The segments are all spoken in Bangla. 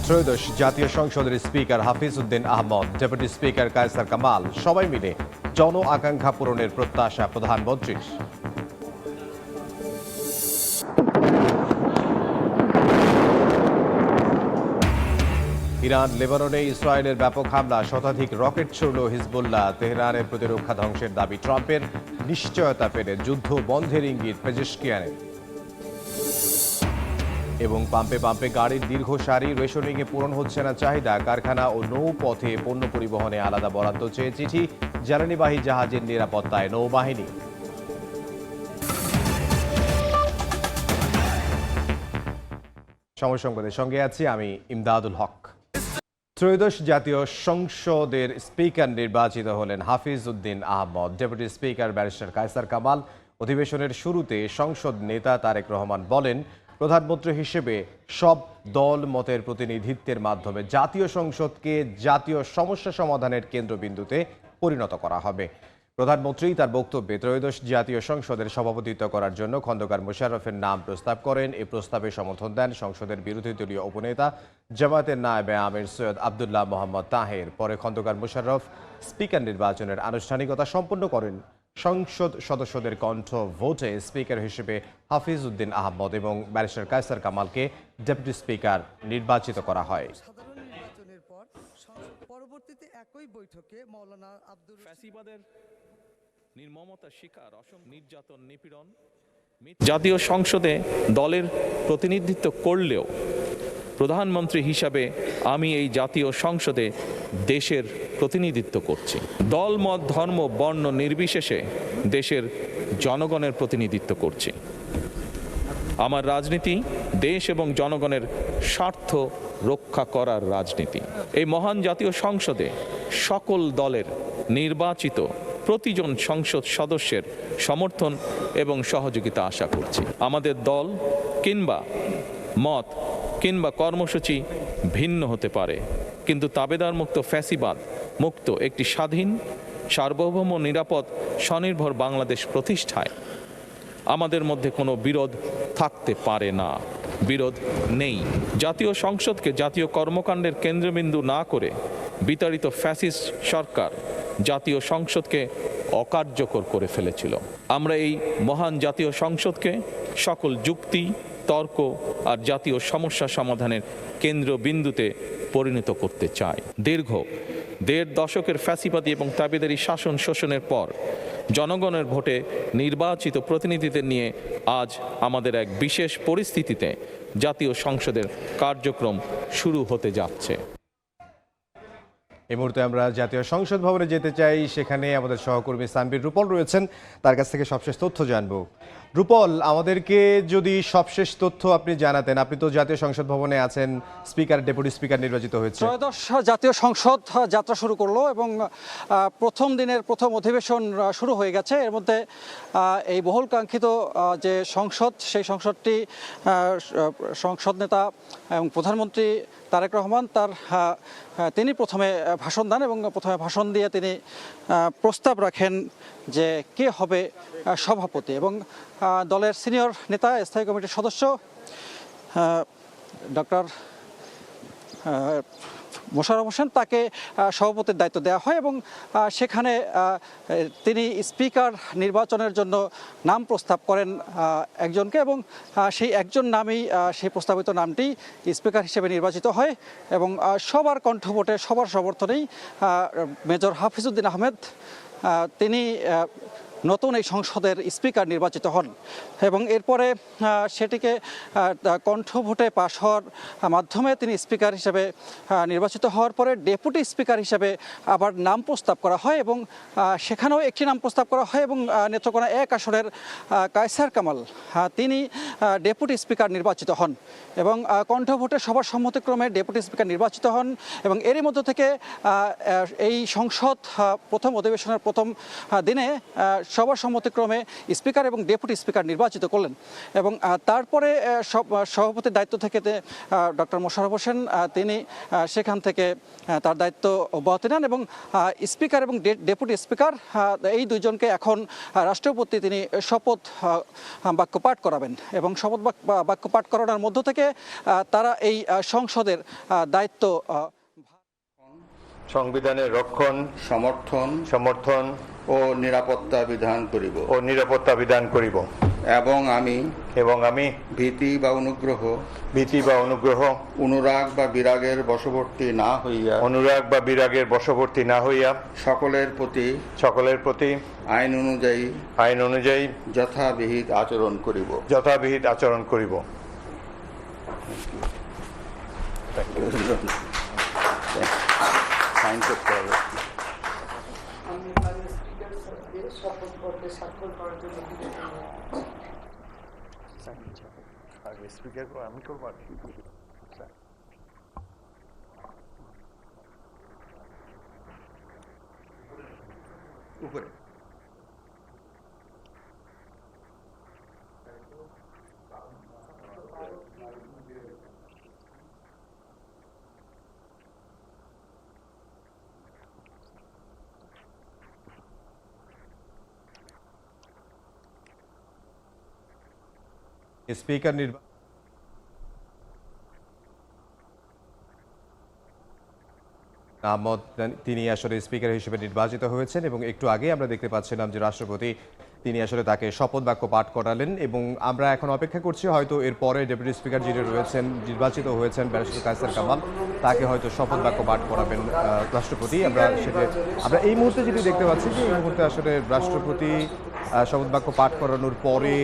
ত্রয়োদশ জাতীয় সংসদের স্পিকার হাফিজ উদ্দিন আহমদ, ডেপুটি স্পিকার কায়সার কামাল সবাই মিলে জন আকাঙ্ক্ষা পূরণের প্রত্যাশা প্রধানমন্ত্রীর। ইরান লেবাননে ইসরায়েলের ব্যাপক হামলা, শতাধিক রকেট ছুড়ল হিজবুল্লাহ। তেহরানের প্রতিরক্ষা ধ্বংসের দাবি ট্রাম্পের, নিশ্চয়তা পেলে যুদ্ধ বন্ধের ইঙ্গিত পেজেশকিয়ানের। এবং পাম্পে পাম্পে গাড়ির দীর্ঘ সারি, রেশনিংয়ে পূরণ হচ্ছে না চাহিদা। কারখানা ও নৌপথে পণ্য পরিবহনে আলাদা বরাদ্দ চেয়ে চিঠি, জ্বালানিবাহী জাহাজের নিরাপত্তায় নৌবাহিনী। সময় সংবাদের সঙ্গে আছি আমি ইমদাদুল হক। ত্রয়োদশ জাতীয় সংসদের স্পিকার নির্বাচিত হলেন Hafiz Uddin Ahmad, deputy speaker barrister Kaiser Kamal. অধিবেশনের শুরুতে সংসদ নেতা তারেক রহমান বলেন, প্রধানমন্ত্রী হিসেবে সব দল মতের প্রতিনিধিত্বের মাধ্যমে জাতীয় সংসদকে জাতীয় সমস্যা সমাধানের কেন্দ্রবিন্দুতে পরিণত করা হবে। প্রধানমন্ত্রী তার বক্তব্যে ত্রয়োদশ জাতীয় সংসদের সভাপতিত্ব করার জন্য খন্দকার মোশাররফের নাম প্রস্তাব করেন। এ প্রস্তাবে সমর্থন দেন সংসদের বিরোধী দলীয় উপনেতা জামায়াতের নায়েবে আমির সৈয়দ আবদুল্লাহ মোহাম্মদ তাহের। পরে খন্দকার মোশাররফ স্পিকার নির্বাচনের আনুষ্ঠানিকতা সম্পন্ন করেন। সংসদ সদস্যদের কণ্ঠ ভোটে স্পিকার হিসেবে হাফিজ উদ্দিন আহমদ এবং ব্যারিস্টার কায়সার কামালকে ডেপুটি স্পিকার নির্বাচিত করা হয়। পরবর্তীতে একই বৈঠকে মাওলানা আব্দুর ফ্যাসিবাদের নির্মমতার শিকার, অসম নির্যাতন, নিপীড়ন। জাতীয় সংসদে দলের প্রতিনিধিত্ব করলেও প্রধানমন্ত্রী হিসাবে আমি এই জাতীয় সংসদে দেশের প্রতিনিধিত্ব করছি। দল, মত, ধর্ম, বর্ণ নির্বিশেষে দেশের জনগণের প্রতিনিধিত্ব করছি। আমার রাজনীতি দেশ এবং জনগণের স্বার্থ রক্ষা করার রাজনীতি। এই মহান জাতীয় সংসদে সকল দলের নির্বাচিত প্রতিজন সংসদ সদস্যের সমর্থন এবং সহযোগিতা আশা করছি। আমাদের দল কিংবা মত কিংবা কর্মসূচি ভিন্ন হতে পারে, কিন্তু তাবেদার মুক্ত, ফ্যাসিবাদ মুক্ত একটি স্বাধীন, সার্বভৌম, নিরাপদ, স্বনির্ভর বাংলাদেশ প্রতিষ্ঠায় আমাদের মধ্যে কোনো বিরোধ থাকতে পারে না, বিরোধ নেই। জাতীয় সংসদকে জাতীয় কর্মকাণ্ডের কেন্দ্রবিন্দু না করে বিতাড়িত ফ্যাসিস্ট সরকার জাতীয় সংসদকে অকার্যকর করে ফেলেছিল। আমরা এই মহান জাতীয় সংসদকে সকল যুক্তি, তর্ক আর জাতীয় সমস্যা সমাধানের কেন্দ্রবিন্দুতে পরিণত করতে চাই। দীর্ঘ ১.৫ দশকের ফ্যাসিবাদী এবং তাবেদারি শাসন শোষণের পর জনগণের ভোটে নির্বাচিত প্রতিনিধিদের নিয়ে আজ আমাদের এক বিশেষ পরিস্থিতিতে জাতীয় সংসদের কার্যক্রম শুরু হতে যাচ্ছে। এই মুহূর্তে আমরা জাতীয় সংসদ ভবনে যেতে চাই। সেখানে আমাদের সহকর্মী সানবীর রূপল রয়েছেন, তার কাছ থেকে সবশেষ তথ্য জানবো। রূপল, আমাদেরকে যদি সবশেষ তথ্য আপনি জানাতেন। আপনি তো জাতীয় সংসদ ভবনে আছেন, স্পিকার, ডেপুটি স্পিকার নির্বাচিত হয়েছে। ত্রয়োদশ জাতীয় সংসদ যাত্রা শুরু করলো এবং প্রথম দিনের প্রথম অধিবেশন শুরু হয়ে গেছে। এর মধ্যে এই বহুল কাঙ্ক্ষিত যে সংসদ, সেই সংসদটি সংসদ নেতা এবং প্রধানমন্ত্রী তারেক রহমান তিনি প্রথমে ভাষণ দেন এবং প্রথমে ভাষণ দিয়ে তিনি প্রস্তাব রাখেন যে কে হবে সভাপতি। এবং দলের সিনিয়র নেতা, স্থায়ী কমিটির সদস্য ডক্টর মোশাররফ হোসেন, তাকে সভাপতির দায়িত্ব দেওয়া হয় এবং সেখানে তিনি স্পিকার নির্বাচনের জন্য নাম প্রস্তাব করেন একজনকে এবং সেই একজন নামেই, সেই প্রস্তাবিত নামটি স্পিকার হিসেবে নির্বাচিত হয় এবং সবার কণ্ঠভোটে, সবার সমর্থনেই মেজর হাফিজ উদ্দিন আহমেদ তিনি নতুন এই সংসদের স্পিকার নির্বাচিত হন এবং এরপরে সেটিকে কণ্ঠভোটে পাশ হওয়ার মাধ্যমে তিনি স্পিকার হিসেবে নির্বাচিত হওয়ার পরে ডেপুটি স্পিকার হিসেবে আবার নাম প্রস্তাব করা হয় এবং সেখানেও একটি নাম প্রস্তাব করা হয় এবং নেত্রকোনা ১ আসনের কায়সার কামাল তিনি ডেপুটি স্পিকার নির্বাচিত হন এবং কণ্ঠভোটে সবার সম্মতিক্রমে ডেপুটি স্পিকার নির্বাচিত হন এবং এরই মধ্য থেকে এই সংসদ প্রথম অধিবেশনের প্রথম দিনে সর্বসম্মতিক্রমে স্পিকার এবং ডেপুটি স্পিকার নির্বাচিত করলেন এবং তারপরে সভাপতির দায়িত্ব থেকে ডক্টর মোশাররফ হোসেন তিনি সেখান থেকে তার দায়িত্ব অব্যাহত নেন এবং স্পিকার এবং ডেপুটি স্পিকার এই দুইজনকে এখন রাষ্ট্রপতি তিনি শপথ বাক্য পাঠ করাবেন এবং শপথ বাক্য পাঠ করানোর মধ্য থেকে তারা এই সংসদের দায়িত্ব সংবিধানের রক্ষণ, সমর্থন ও নিরাপত্তা বিধান করিব এবং আমি ভীতি বা অনুগ্রহ অনুরাগ বা বিরাগের বশবর্তী না হইয়া সকলের প্রতি আইন অনুযায়ী যথাবিহিত আচরণ করিব। সাইন করতে হবে। আমি করবো উপরে স্পিকার আহমদ তিনি আসলে স্পিকার হিসেবে নির্বাচিত হয়েছেন এবং একটু আগে আমরা দেখতে পাচ্ছিলাম যে রাষ্ট্রপতি তিনি আসলে তাকে শপথ বাক্য পাঠ করালেন এবং আমরা এখন অপেক্ষা করছি হয়তো এরপরে ডেপুটি স্পিকার যিনি রয়েছেন নির্বাচিত হয়েছেন ব্যারিস্টার কায়সার কামাল তাকে হয়তো শপথ বাক্য পাঠ করাবেন রাষ্ট্রপতি। আমরা এই মুহূর্তে যেটি দেখতে পাচ্ছি যে এই মুহূর্তে আসলে রাষ্ট্রপতি শপথ বাক্য পাঠ করানোর পরে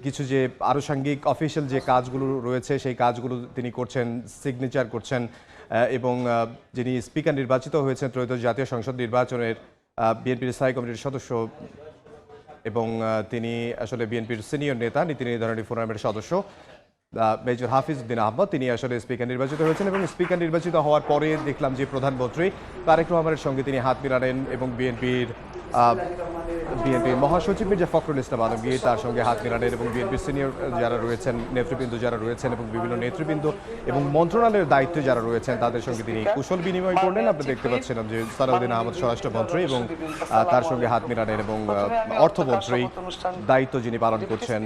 কিছু যে আনুষঙ্গিক অফিসিয়াল যে কাজগুলো রয়েছে সেই কাজগুলো তিনি করছেন, সিগনেচার করছেন এবং যিনি স্পিকার নির্বাচিত হয়েছেন ত্রয়োদশ জাতীয় সংসদ নির্বাচনের বিএনপির স্থায়ী কমিটির সদস্য এবং তিনি আসলে বিএনপির সিনিয়র নেতা নীতি নির্ধারণী ফোরামের সদস্য মেজর হাফিজ উদ্দিন আহমদ তিনি আসলে স্পিকার নির্বাচিত হয়েছেন এবং স্পিকার নির্বাচিত হওয়ার পরে দেখলাম যে প্রধানমন্ত্রী তারেক রহমানের সঙ্গে তিনি হাত মিলালেন এবং বিএনপির মহাসচিব মির্জা ফখরুল ইসলাম আলমগীর তার সঙ্গে হাত মিলালেন এবং বিএনপির সিনিয়র যারা রয়েছেন নেতৃবৃন্দ যারা রয়েছেন এবং বিভিন্ন নেতৃবৃন্দ এবং মন্ত্রণালয়ের দায়িত্বে যারা রয়েছেন তাদের সঙ্গে তিনি কুশল বিনিময় করলেন। আমরা দেখতে পাচ্ছিলাম যে সালাউদ্দিন আহমদ স্বরাষ্ট্রমন্ত্রী এবং তার সঙ্গে হাত মিলালেন এবং অর্থমন্ত্রী দায়িত্ব যিনি পালন করছেন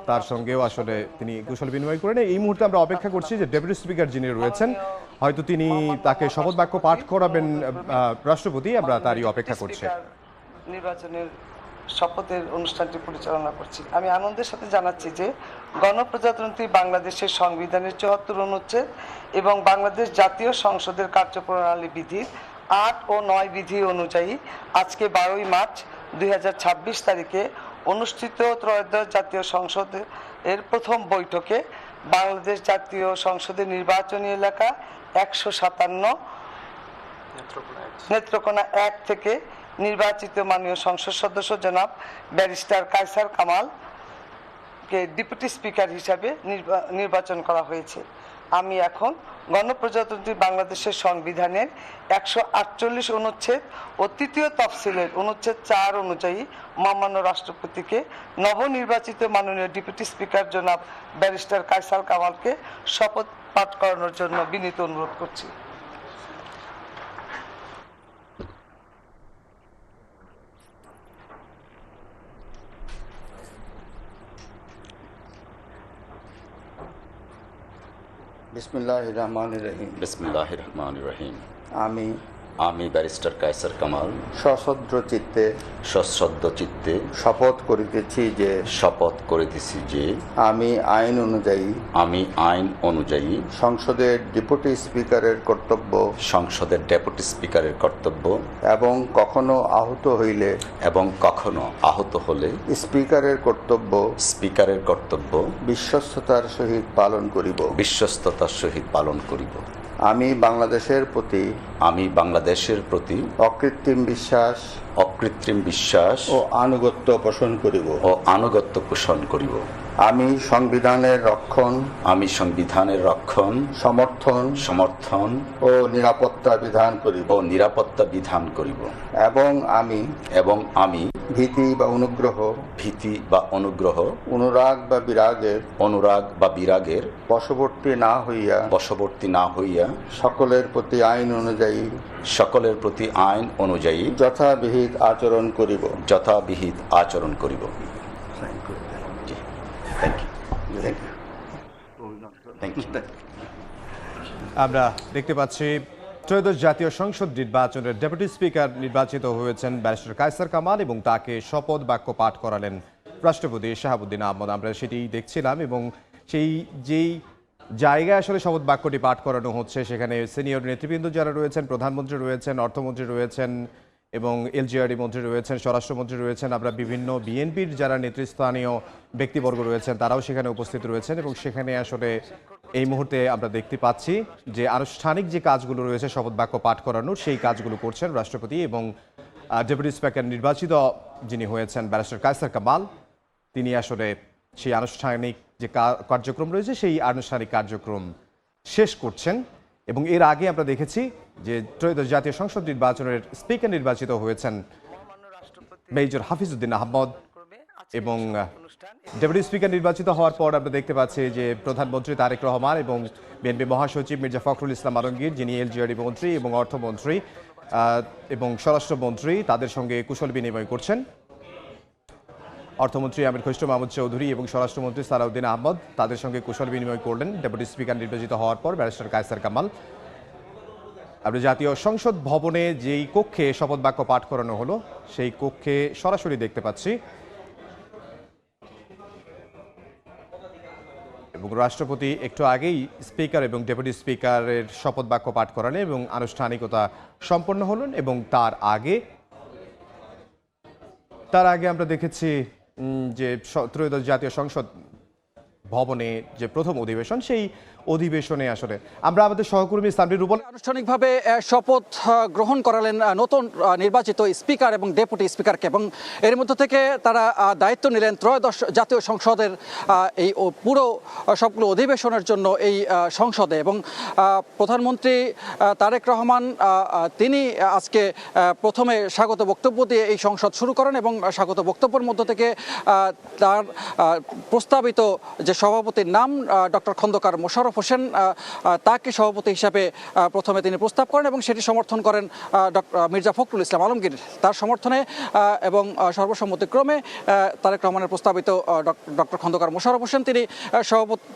তার সঙ্গেও আসলে তিনি কুশল বিনিময় করেন। এই মুহূর্তে আমরা অপেক্ষা করছি যে ডেপুটি স্পিকার যিনি রয়েছেন হয়তো তিনি তাকে শপথ বাক্য পাঠ করাবেন রাষ্ট্রপতি, আমরা তারই অপেক্ষা করছি। নির্বাচনের শপথের অনুষ্ঠানটি পরিচালনা করছি। আমি আনন্দের সাথে জানাচ্ছি যে গণপ্রজাতন্ত্রী বাংলাদেশের সংবিধানের ৭৪ অনুচ্ছেদ এবং বাংলাদেশ জাতীয় সংসদের কার্যপ্রণালী বিধির ৮ ও ৯ বিধি অনুযায়ী আজকে ১২ই মার্চ ২০২৬ তারিখে অনুষ্ঠিত ত্রয়োদশ জাতীয় সংসদের প্রথম বৈঠকে বাংলাদেশ জাতীয় সংসদের নির্বাচনী এলাকা ১৫৭ নেত্রকোনা ১ থেকে নির্বাচিত মাননীয় সংসদ সদস্য জনাব ব্যারিস্টার কায়সার কামালকে ডেপুটি স্পিকার হিসাবে নির্বাচন করা হয়েছে। আমি এখন গণপ্রজাতন্ত্রী বাংলাদেশের সংবিধানের ১৪৮ অনুচ্ছেদ ও তৃতীয় তফসিলের অনুচ্ছেদ ৪ অনুযায়ী মহামান্য রাষ্ট্রপতিকে নবনির্বাচিত মাননীয় ডেপুটি স্পিকার জনাব ব্যারিস্টার কায়সার কামালকে শপথ পাঠ করানোর জন্য বিনীত অনুরোধ করছি। বিসমিল্লাহির রহমানির রহিম। বিসমিল্লাহির রহমানির রহিম। আমি ব্যারিস্টার কায়সার কামাল সশ্রদ্ধ চিত্তে শপথ করিতেছি যে আমি আইন অনুযায়ী সংসদের ডেপুটি স্পিকারের কর্তব্য এবং কখনো আহত হলে স্পিকারের কর্তব্য বিশ্বস্ততার সহিত পালন করিব। আমি বাংলাদেশের প্রতি অকৃত্রিম বিশ্বাস ও আনুগত্য পোষণ করিব। আমি সংবিধানের রক্ষণ, আমি সংবিধানের রক্ষণ, সমর্থন ও নিরাপত্তা বিধান করিব ও নিরাপত্তা বিধান করিব এবং আমি ভীতি বা অনুগ্রহ অনুরাগ বা বিরাগের বশবর্তী না হইয়া সকলের প্রতি আইন অনুযায়ী যথাবিহিত আচরণ করিব। Thank you. আমরা দেখতে পাচ্ছি ত্রয়োদশ জাতীয় সংসদ নির্বাচনের ডেপুটি স্পিকার নির্বাচিত হয়েছেন ব্যারিস্টার কায়সার কামাল এবং তাকে শপথ বাক্য পাঠ করালেন রাষ্ট্রপতি শাহাবুদ্দিন আহমদ। আমরা সেটি দেখছিলাম এবং যেই জায়গায় আসলে শপথ বাক্যটি পাঠ করানো হচ্ছে সেখানে সিনিয়র নেতৃবৃন্দ যারা রয়েছেন, প্রধানমন্ত্রী রয়েছেন, অর্থমন্ত্রী রয়েছেন এবং এলজিআরডি মন্ত্রী রয়েছেন, স্বরাষ্ট্রমন্ত্রী রয়েছেন। আমরা বিভিন্ন বিএনপির যারা নেতৃস্থানীয় ব্যক্তিবর্গ রয়েছেন তারাও সেখানে উপস্থিত রয়েছেন এবং সেখানে আসলে এই মুহূর্তে আমরা দেখতে পাচ্ছি যে আনুষ্ঠানিক যে কাজগুলো রয়েছে শপথ বাক্য পাঠ করানোর সেই কাজগুলো করছেন রাষ্ট্রপতি এবং ডেপুটি স্পিকার নির্বাচিত যিনি হয়েছেন ব্যারিস্টার কায়সার কামাল, তিনি আসলে সেই আনুষ্ঠানিক যে কার্যক্রম রয়েছে সেই আনুষ্ঠানিক কার্যক্রম শেষ করছেন। এবং এর আগে আমরা দেখেছি যে ত্রয়োদশ জাতীয় সংসদ নির্বাচনের স্পিকার নির্বাচিত হয়েছেন মেজর হাফিজউদ্দিন আহমদ এবং ডেপুটি স্পিকার নির্বাচিত হওয়ার পর আমরা দেখতে পাচ্ছি যে প্রধানমন্ত্রী তারেক রহমান এবং বিএনপি মহাসচিব মির্জা ফখরুল ইসলাম আলমগীর যিনি এলজিআরডি মন্ত্রী এবং অর্থমন্ত্রী এবং স্বরাষ্ট্রমন্ত্রী তাদের সঙ্গে কুশল বিনিময় করছেন। অর্থমন্ত্রী আমির খসরু মাহমুদ চৌধুরী এবং স্বরাষ্ট্রমন্ত্রী সালাউদ্দিন আহমদ তাদের সঙ্গে কুশল বিনিময় করলেন ডেপুটি স্পিকার নির্বাচিত হওয়ার পর ব্যারিস্টার কায়সার কামাল। আমরা জাতীয় সংসদ ভবনে যেই কক্ষে শপথ বাক্য পাঠ করানো হলো সেই কক্ষে সরাসরি দেখতে পাচ্ছি এবং রাষ্ট্রপতি একটু আগেই স্পিকার এবং ডেপুটি স্পিকারের শপথ বাক্য পাঠ করালেন এবং আনুষ্ঠানিকতা সম্পন্ন হলেন এবং তার আগে আমরা দেখেছি যে ত্রয়োদশ জাতীয় সংসদ ভবনে যে প্রথম অধিবেশন সেই অধিবেশনে আসলে আমরা আমাদের সহকর্মী সামরির রূপল আনুষ্ঠানিকভাবে শপথ গ্রহণ করালেন নতুন নির্বাচিত স্পিকার এবং ডেপুটি স্পিকারকে এবং এর মধ্য থেকে তারা দায়িত্ব নিলেন ত্রয়োদশ জাতীয় সংসদের এই পুরো সবগুলো অধিবেশনের জন্য এই সংসদে। এবং প্রধানমন্ত্রী তারেক রহমান তিনি আজকে প্রথমে স্বাগত বক্তব্য দিয়ে এই সংসদ শুরু করেন এবং স্বাগত বক্তব্যের মধ্য থেকে তার প্রস্তাবিত যে সভাপতির নাম ডক্টর খন্দকার মোশাররফ হোসেন তাকে সভাপতি হিসাবে প্রথমে তিনি প্রস্তাব করেন এবং সেটি সমর্থন করেন মির্জা ফখরুল ইসলাম আলমগীর। তার সমর্থনে এবং সর্বসম্মতিক্রমে তারেক রহমানের প্রস্তাবিত ডক্টর খন্দকার মোশাররফ হোসেন তিনি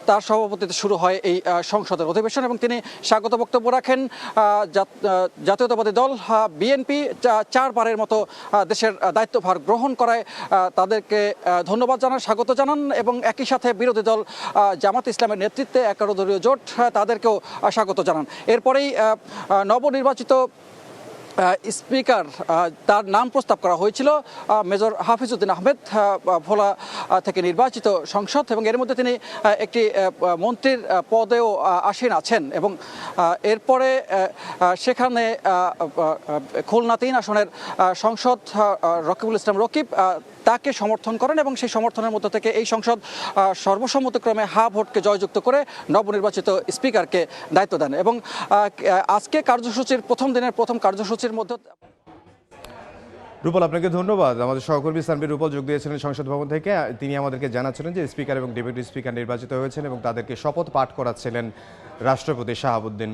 তার সভাপতিতে শুরু হয় এই সংসদের অধিবেশন এবং তিনি স্বাগত বক্তব্য রাখেন। জাতীয়তাবাদী দল বিএনপি 4 বারের মতো দেশের দায়িত্বভার গ্রহণ করায় তাদেরকে ধন্যবাদ জানান, স্বাগত জানান এবং একই সাথে বিরোধী দল জামাত ইসলামের নেতৃত্বে 11 দলীয় জোট তাদেরকেও স্বাগত জানান। এরপরেই নবনির্বাচিত স্পিকার তার নাম প্রস্তাব করা হয়েছিল মেজর হাফিজউদ্দিন আহমেদ, ভোলা থেকে নির্বাচিত সংসদ এবং এর মধ্যে তিনি একটি মন্ত্রীর পদেও আসীন আছেন এবং এরপরে সেখানে খুলনা 3 আসনের সংসদ রকিবুল ইসলাম রকিব তাকে সমর্থন করেন এবং সেই সমর্থনের মধ্য থেকে এই সংসদ সর্বসম্মতিক্রমে ভোটকে জয়যুক্ত করে নবনির্বাচিত স্পিকারকে দায়িত্ব দেন। এবং আজকে কার্যসূচির প্রথম দিনের প্রথম কার্যসূচির মধ্যে রূপল আপনাকে ধন্যবাদ। আমাদের সহকর্মী সানবীর রূপল যোগ দিয়েছিলেন সংসদ ভবন থেকে। তিনি আমাদেরকে জানাচ্ছিলেন যে স্পিকার এবং ডেপুটি স্পিকার নির্বাচিত হয়েছেন এবং তাদেরকে শপথ পাঠ করাচ্ছিলেন রাষ্ট্রপতি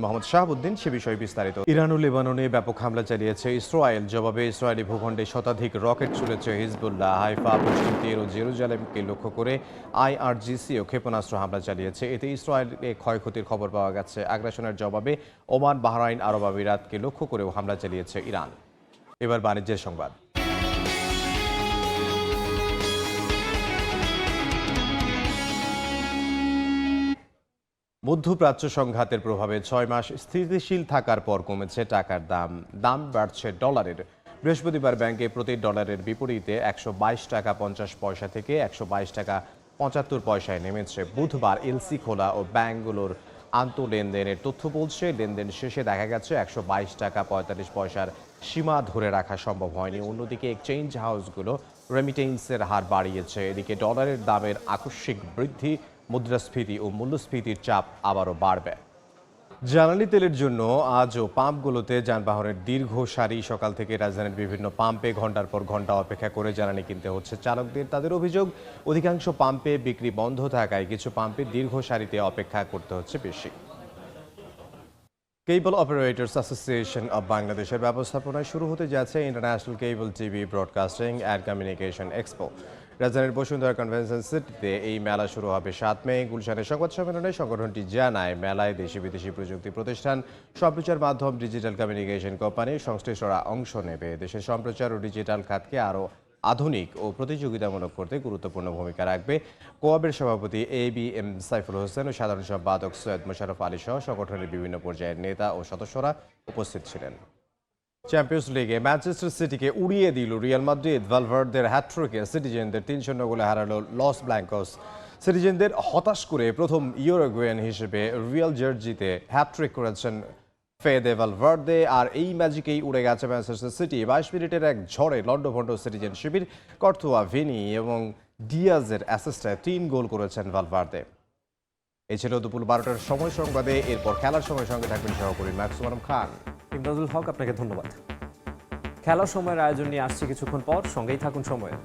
মোহাম্মদ শাহাবুদ্দিন। সে বিষয়ে বিস্তারিত। ইরান ও লেবাননে ব্যাপক হামলা চালিয়েছে ইসরায়েল। জবাবে ইসরায়েলি ভূখণ্ডে শতাধিক রকেট ছুড়েছে হিজবুল্লাহ। হাইফা, পশ্চিম তীর ও জেরুজালেমকে লক্ষ্য করে IRGC ও ক্ষেপণাস্ত্র হামলা চালিয়েছে। এতে ইসরায়েলে ক্ষয়ক্ষতির খবর পাওয়া গেছে। আগ্রাসনের জবাবে ওমান, বাহরাইন, আরব আমিরাতকে লক্ষ্য করেও হামলা চালিয়েছে ইরান। এবার বাণিজ্যের সংবাদ। মধ্যপ্রাচ্য সংঘাতের প্রভাবে 6 মাস স্থিতিশীল থাকার পর কমেছে টাকার দাম বাড়ছে ডলারের। বৃহস্পতিবার ব্যাংকে প্রতি ডলারের বিপরীতে 122 টাকা 50 পয়সা থেকে 122 টাকা 75 পয়সায় নেমেছে। বুধবার এলসি খোলা ও ব্যাংকগুলোর আন্তঃ লেনদেনের তথ্য বলছে লেনদেন শেষে দেখা গেছে 122 টাকা 45 পয়সার সীমা ধরে রাখা সম্ভব হয়নি। অন্যদিকে এক্সচেঞ্জ হাউসগুলো রেমিটেন্সের হার বাড়িয়েছে। এদিকে ডলারের দামের আকস্মিক বৃদ্ধি, মুদ্রাস্ফীতি ও মূল্যস্ফীতির চাপ আবারও বাড়বে। জ্বালানি তেলের জন্য আজও পাম্পগুলোতে যানবাহনের দীর্ঘ সারি। সকাল থেকে রাজধানীর বিভিন্ন পাম্পে ঘন্টার পর ঘন্টা অপেক্ষা করে জ্বালানি কিনতে হচ্ছে চালকদের। তাদের অভিযোগ, অধিকাংশ পাম্পে বিক্রি বন্ধ থাকায় কিছু পাম্পে দীর্ঘ সারিতে অপেক্ষা করতে হচ্ছে বেশি। কেবল অপারেটর্স অ্যাসোসিয়েশন অব বাংলাদেশের ব্যবস্থাপনায় শুরু হতে যাচ্ছে international cable TV broadcasting and communication expo. রাজধানীর বসুন্ধরা কনভেনশন সিটিতে এই মেলা শুরু হবে 7 মে। গুলশানের সংবাদ সম্মেলনে সংগঠনটি জানায়, মেলায় দেশি বিদেশি প্রযুক্তি প্রতিষ্ঠান, সম্প্রচার মাধ্যম, ডিজিটাল কমিউনিকেশন কোম্পানি সংশ্লিষ্টরা অংশ নেবে। দেশের সম্প্রচার ও ডিজিটাল খাতকে আরও আধুনিক ও প্রতিযোগিতামূলক করতে গুরুত্বপূর্ণ ভূমিকা রাখবে। কোয়াবের সভাপতি ABM সাইফুল হোসেন ও সাধারণ সম্পাদক সৈয়দ মোশাররফ আলী সহ সংগঠনের বিভিন্ন পর্যায়ের নেতা ও সদস্যরা উপস্থিত ছিলেন। চ্যাম্পিয়ন্স লিগে ম্যানচেস্টার সিটিকে উড়িয়ে দিল রিয়াল মাদ্রিদ। ভালভার্দের হ্যাটট্রিকে সিটিজেনদের 3-0 গোলে হারালো লস ব্ল্যাঙ্কোস। সিটিজেনদের হতাশ করে প্রথম ইউরোগুয়েন হিসেবে রিয়াল জার্জিতে হ্যাটট্রিক করেছেন ফেদে ভালভার্দে। আর এই ম্যাজিকেই উড়ে গেছে ম্যানচেস্টার সিটি। 22 মিনিটের এক ঝড়ে লন্ডভন্ড সিটিজেন শিবির। কর্তোয়া, ভিনি এবং ডিয়াজের অ্যাসিস্টে 3 গোল করেছেন ভালভার্দে। এই ছিল দুপুর 12টার সময় সংবাদে। এরপর খেলার সময় সঙ্গে থাকবেন সহকর্মী মাকসুম খান। ইমদাদুল হক, আপনাকে ধন্যবাদ। খেলার সময়ের আয়োজন নিয়ে আসছে কিছুক্ষণ পর, সঙ্গেই থাকুন সময়ে।